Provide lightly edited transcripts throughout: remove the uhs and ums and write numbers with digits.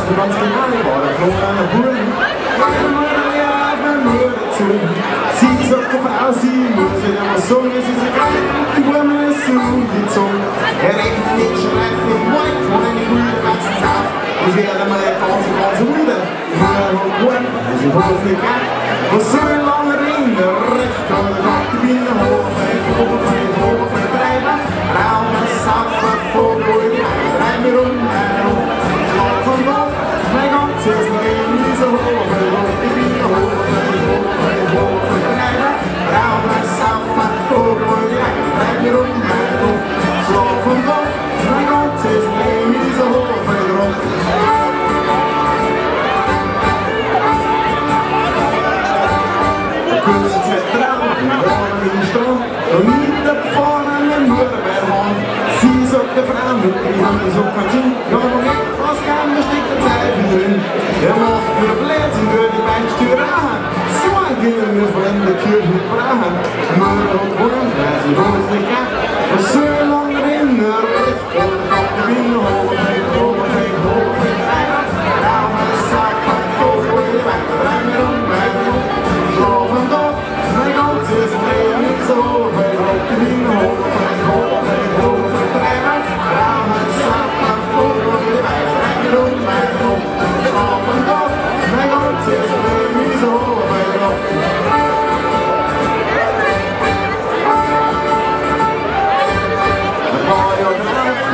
du ganz genau, ich war der Klon einer Bull. Meine Mutter lehrt auf meine Mutter zu. Sie sagt auf Frau, sie muss nicht immer sagen, es ist egal, die Wurmel ist so umgezogen. Rechnet nicht, schreibt nicht, wollt keine Brüder, meistens auf. Das wäre mal eine ganz Mutter. Mutter hat gewonnen, sie hat es nicht gehabt. Was soll ich lange reden, der Recht hat er gehabt, ich bin der Hochfeld, Treiber. Raum, Saufer, Vogel, rein mir um, Schlag von Gott, mein ganzes Leben ist ein Hochfeld, ich bin der Hochfeld, Treiber. Raum, Saufer, Vogel, rein mir um, Schlag von Gott, mein ganzes Leben ist ein Hochfeld. Kurze Zeit drauf, wir waren im Strand und mit der Pfanne an der Mutter bei der Hand. Sie sagt der Frau mit den Händen so kein Kind, ja Moment, was kann, da steckt der Zweifel drin. Er macht mir Blödsinn, würde die Beinstür rachen. So ein Kinder mir vor in der Kirche nicht brauchen. Mutter hat gewonnen, weil sie hat es nicht gehabt. Was so lange drin, der Recht, ich bin der Hochfeld, Treiber. Raum, Saufer, Vogel, rein mir um, Schlaf und Gott, mein ganzes Leben ist so Hochfeld, ich bin der Hochfeld, Treiber. Raum, Saufer, Vogel, rein mir um, Schlaf und Gott, mein ganzes Leben ist so Hochfeld.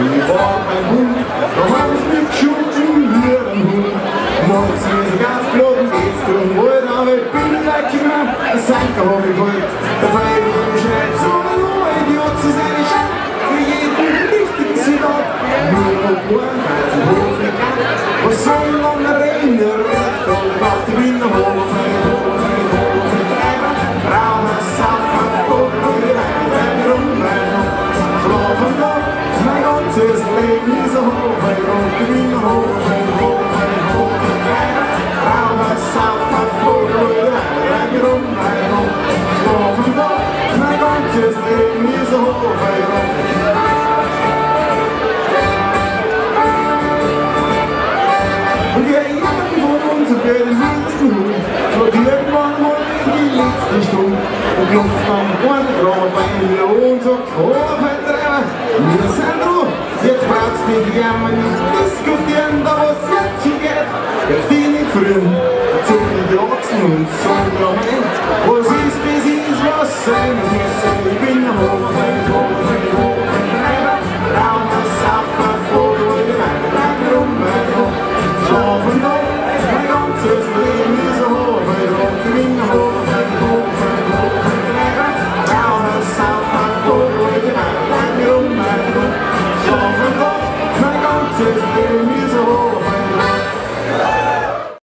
Ich war mein Hund, da haben sie mich geschult in ihren Hund. Morgens mir so ganz blocken geht's durch den Wald, aber ich bin gleich gekommen, das Sanker hab ich geholt. Der Freiwillige schreit so, nur Idiot zu sein, ich hab für jeden richtigen Soldat. Nur noch geboren, weil sie Hof nicht kann. Was soll ich lange reden, der Recht, ich bin der Hochfeld, Treiber. Raum, Saufer, Vogel, rein mir um, Schlaf und Gott. Mein ganzes Leben ist ein Hochfeld, ich bin der Hochfeld, Treiber. Raum, Saufer, Vogel, rein mir um, Schlaf und Gott. Mein ganzes Leben ist ein Hochfeld. Und wir jagen von uns für den höchsten Hut, wird irgendwann mal in die letzte Stunde. Und Luft am Grad bei mir und sagt, Hochfeld, Treiber. Wir sind ruhig, jetzt braucht's nicht gerne nicht diskutieren, da was jetzt schon geht. Jetzt bin ich früh, zu viel Ochsen und so ein was ist, bis ist, was sein muss. Ich bin der Hochfeld, Treiber. Raum, Saufer, Vogel, rein mir um, Schlaf und Gott, mein ganzes Leben ist ein Hochfeld, ich bin der Hochfeld, Treiber. Raum, Saufer, Vogel, rein mir um, Schlaf und Gott, mein ganzes Leben.